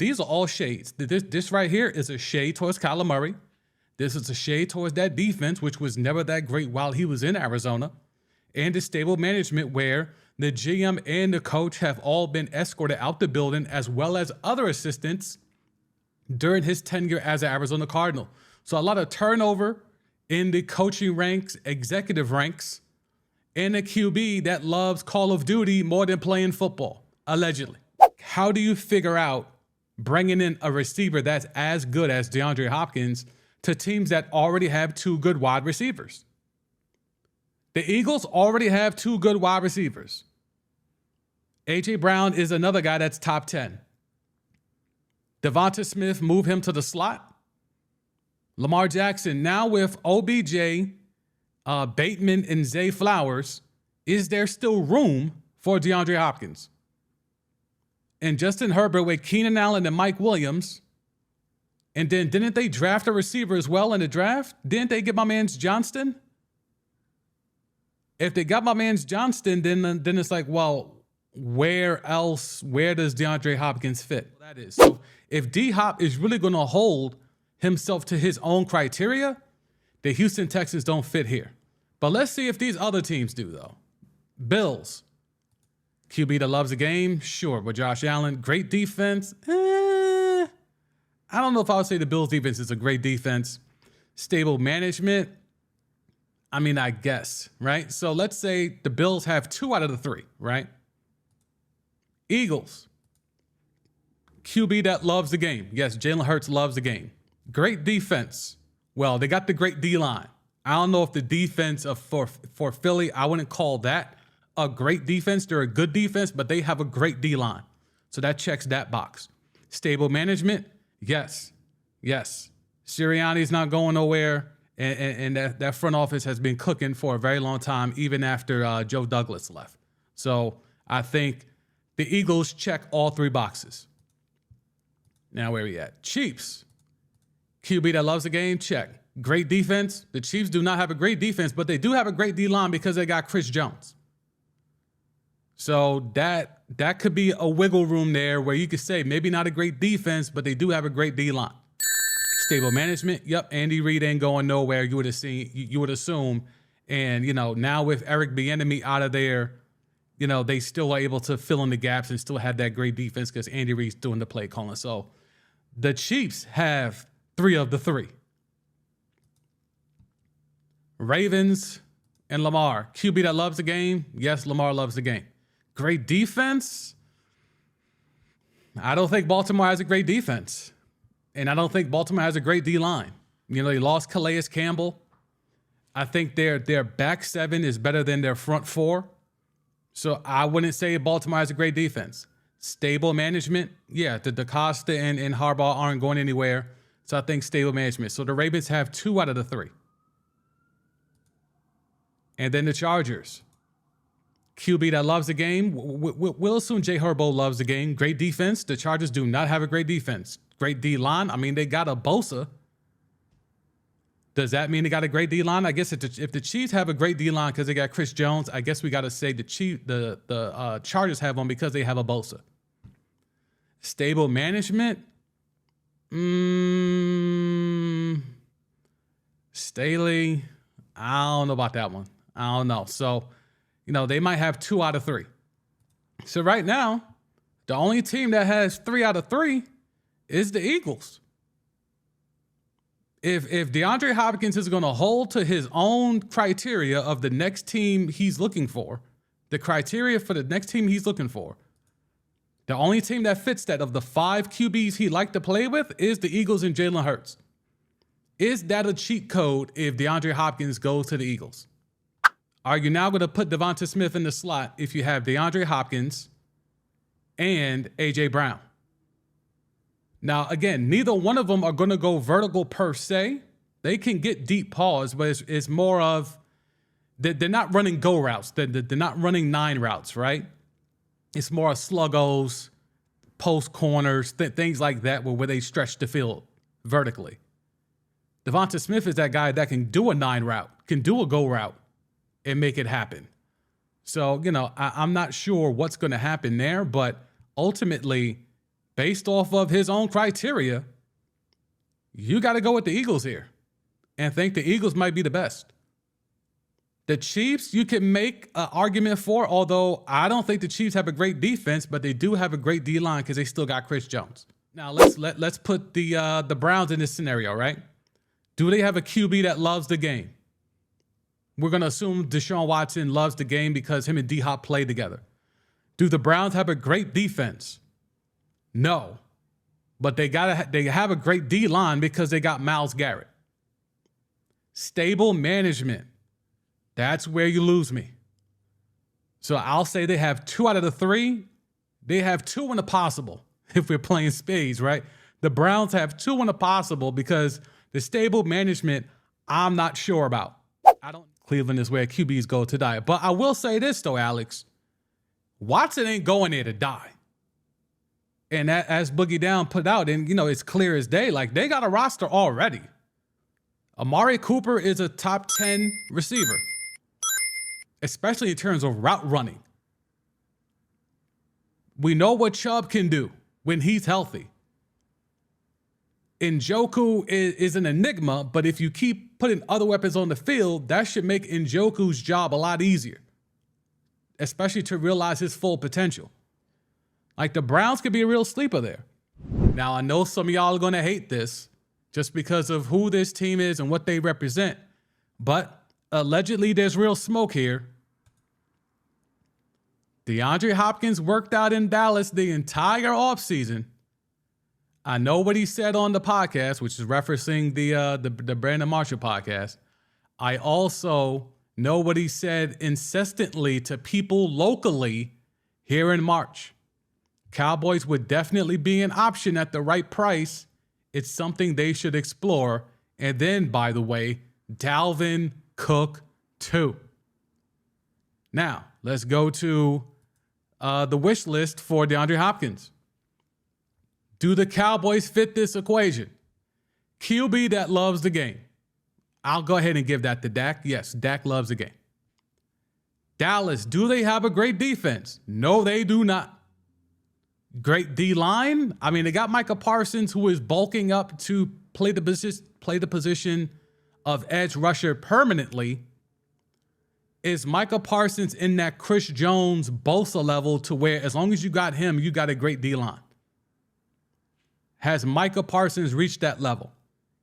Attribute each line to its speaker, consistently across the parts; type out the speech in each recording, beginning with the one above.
Speaker 1: these are all shades. This right here is a shade towards Kyler Murray. This is a shade towards that defense, which was never that great while he was in Arizona. And the stable management where the GM and the coach have all been escorted out the building, as well as other assistants during his tenure as an Arizona Cardinal. So a lot of turnover in the coaching ranks, executive ranks, and a QB that loves Call of Duty more than playing football, allegedly. How do you figure out bringing in a receiver that's as good as DeAndre Hopkins to teams that already have two good wide receivers? The Eagles already have two good wide receivers. A.J. Brown is another guy that's top 10. Devonta Smith, move him to the slot. Lamar Jackson, now with OBJ, Bateman, and Zay Flowers, is there still room for DeAndre Hopkins? And Justin Herbert with Keenan Allen and Mike Williams. And then didn't they draft a receiver as well in the draft? Didn't they get my man's Johnston? If they got my man's Johnston, then it's like, well, where does DeAndre Hopkins fit? That is. So if D-Hop is really going to hold himself to his own criteria, the Houston Texans don't fit here. But let's see if these other teams do, though. Bills. QB that loves the game, sure. But Josh Allen, great defense. I don't know if I would say the Bills defense is a great defense. Stable management, I mean, I guess, right? So let's say the Bills have 2 out of the 3, right? Eagles. QB that loves the game. Yes, Jalen Hurts loves the game. Great defense. Well, they got the great D-line. I don't know if the defense for Philly, I wouldn't call that a great defense. They're a good defense, but they have a great D-line. So that checks that box. Stable management, yes. Sirianni's not going nowhere, and that front office has been cooking for a very long time, even after Joe Douglas left. So I think the Eagles check all 3 boxes. Now where are we at? Chiefs. QB that loves the game, check. Great defense. The Chiefs do not have a great defense, but they do have a great D-line because they got Chris Jones. So that could be a wiggle room there where you could say maybe not a great defense, but they do have a great D-line. Stable management. Yep, Andy Reid ain't going nowhere. You would assume. And, now with Eric Bieniemy out of there, they still are able to fill in the gaps and still have that great defense because Andy Reid's doing the play calling. So the Chiefs have 3 of the 3. Ravens and Lamar. QB that loves the game. Yes, Lamar loves the game. Great defense. I don't think Baltimore has a great defense. And I don't think Baltimore has a great D-line. They lost Calais Campbell. I think their back 7 is better than their front 4. So I wouldn't say Baltimore has a great defense. Stable management. Yeah, the DaCosta and Harbaugh aren't going anywhere. So I think stable management. So the Ravens have 2 out of the 3. And then the Chargers. QB that loves the game. We'll assume Jay Herbo loves the game. Great defense. The Chargers do not have a great defense. Great D-line. I mean, they got a Bosa. Does that mean they got a great D-line? I guess if the Chiefs have a great D-line because they got Chris Jones, I guess we got to say the Chargers have one because they have a Bosa. Stable management. Staley. I don't know about that one. I don't know. So, they might have 2 out of 3. So right now, the only team that has 3 out of 3 is the Eagles. If DeAndre Hopkins is going to hold to his own criteria of the next team he's looking for, the criteria for the next team he's looking for, the only team that fits that of the 5 QBs he liked to play with is the Eagles and Jalen Hurts. Is that a cheat code if DeAndre Hopkins goes to the Eagles? Are you now going to put Devonta Smith in the slot if you have DeAndre Hopkins and A.J. Brown? Now, again, neither one of them are going to go vertical per se. They can get deep paws, but it's more of they're not running go routes. They're not running 9 routes, right? It's more sluggos, post corners, things like that where they stretch the field vertically. Devonta Smith is that guy that can do a 9 route, can do a go route, and make it happen. So, I'm not sure what's going to happen there, but ultimately, based off of his own criteria, you got to go with the Eagles here and think the Eagles might be the best. The Chiefs, you can make an argument for, although I don't think the Chiefs have a great defense, but they do have a great D-line because they still got Chris Jones. Now, let's put the Browns in this scenario, right? Do they have a QB that loves the game? We're going to assume Deshaun Watson loves the game because him and D-Hop play together. Do the Browns have a great defense? No. But they have a great D-line because they got Myles Garrett. Stable management. That's where you lose me. So I'll say they have 2 out of the 3. They have 2 in the possible if we're playing spades, right? The Browns have 2 in the possible because the stable management, I'm not sure about. Cleveland is where QBs go to die. But I will say this, though, Alex. Watson ain't going there to die. And that, as Boogie Down put out, and, it's clear as day, like, they got a roster already. Amari Cooper is a top 10 receiver, especially in terms of route running. We know what Chubb can do when he's healthy. Njoku is an enigma, but if you keep putting other weapons on the field, that should make Njoku's job a lot easier, especially to realize his full potential. Like, the Browns could be a real sleeper there. Now, I know some of y'all are going to hate this just because of who this team is and what they represent, but allegedly there's real smoke here. DeAndre Hopkins worked out in Dallas the entire offseason. I know what he said on the podcast, which is referencing the Brandon Marshall podcast. I also know what he said incessantly to people locally here in March. Cowboys would definitely be an option at the right price. It's something they should explore. And then, by the way, Dalvin Cook too. Now, let's go to the wish list for DeAndre Hopkins. Do the Cowboys fit this equation? QB that loves the game. I'll go ahead and give that to Dak. Yes, Dak loves the game. Dallas, do they have a great defense? No, they do not. Great D-line? I mean, they got Micah Parsons, who is bulking up to play the position of edge rusher permanently. Is Micah Parsons in that Chris Jones Bosa level to where as long as you got him, you got a great D-line? Has Micah Parsons reached that level?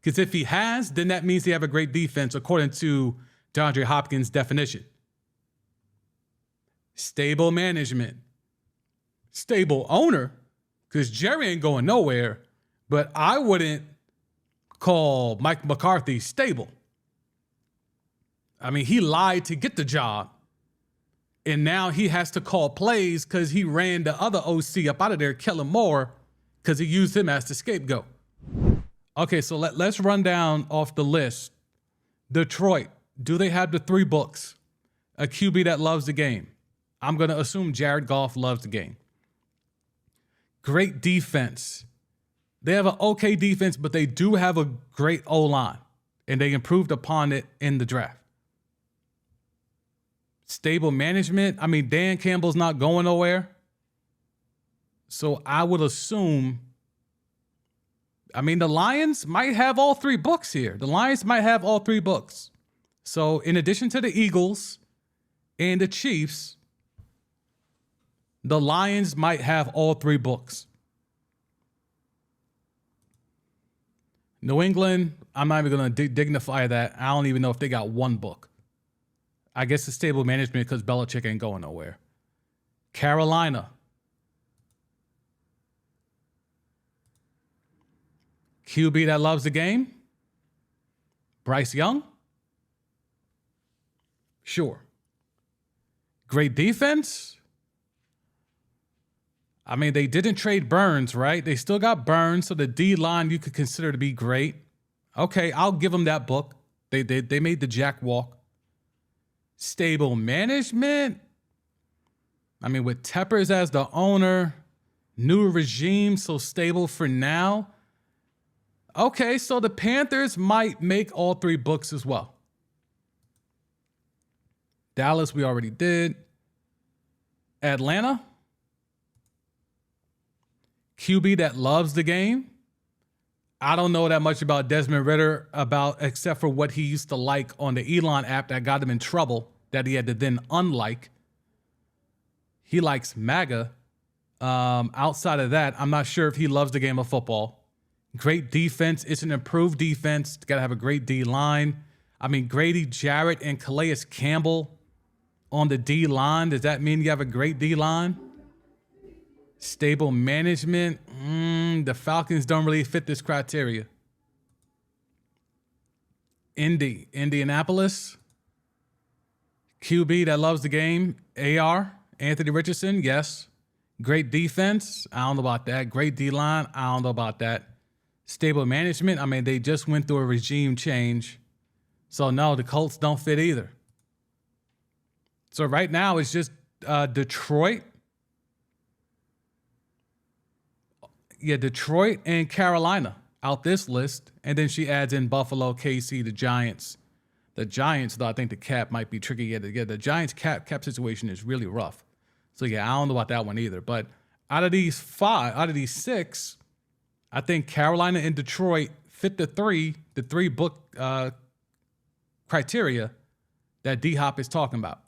Speaker 1: Because if he has, then that means they have a great defense according to DeAndre Hopkins' definition. Stable management. Stable owner, because Jerry ain't going nowhere, but I wouldn't call Mike McCarthy stable. I mean, he lied to get the job, and now he has to call plays because he ran the other OC up out of there, Kellen Moore, because he used him as the scapegoat. Okay, so let's run down off the list. Detroit, do they have the 3 books? A QB that loves the game. I'm going to assume Jared Goff loves the game. Great defense. They have an okay defense, but they do have a great O-line, and they improved upon it in the draft. Stable management. I mean, Dan Campbell's not going nowhere. So I would assume, I mean, the Lions might have all 3 books here. The Lions might have all 3 books. So in addition to the Eagles and the Chiefs, the Lions might have all 3 books. New England, I'm not even going to dignify that. I don't even know if they got 1 book. I guess it's stable management because Belichick ain't going nowhere. Carolina. QB that loves the game. Bryce Young. Sure. Great defense. I mean, they didn't trade Burns, right? They still got Burns, so the D-line you could consider to be great. Okay, I'll give them that book. They made the Jack walk. Stable management. I mean, with Teppers as the owner, new regime, so stable for now. Okay, so the Panthers might make all 3 books as well. Dallas, we already did. Atlanta. QB that loves the game. I don't know that much about Desmond Ridder except for what he used to like on the Elon app that got him in trouble that he had to then unlike. He likes MAGA. Outside of that, I'm not sure if he loves the game of football. Great defense. It's an improved defense. Got to have a great D-line. I mean, Grady Jarrett and Calais Campbell on the D-line. Does that mean you have a great D-line? Stable management. The Falcons don't really fit this criteria. Indianapolis. QB that loves the game. AR. Anthony Richardson. Yes. Great defense. I don't know about that. Great D-line. I don't know about that. Stable management. I mean, they just went through a regime change. So, no, the Colts don't fit either. So, right now, it's just Detroit. Yeah, Detroit and Carolina out this list. And then she adds in Buffalo, KC, the Giants. The Giants, though, I think the cap might be tricky. Yeah, the Giants cap situation is really rough. So, yeah, I don't know about that one either. But out of these six, I think Carolina and Detroit fit the three book criteria that D-Hop is talking about.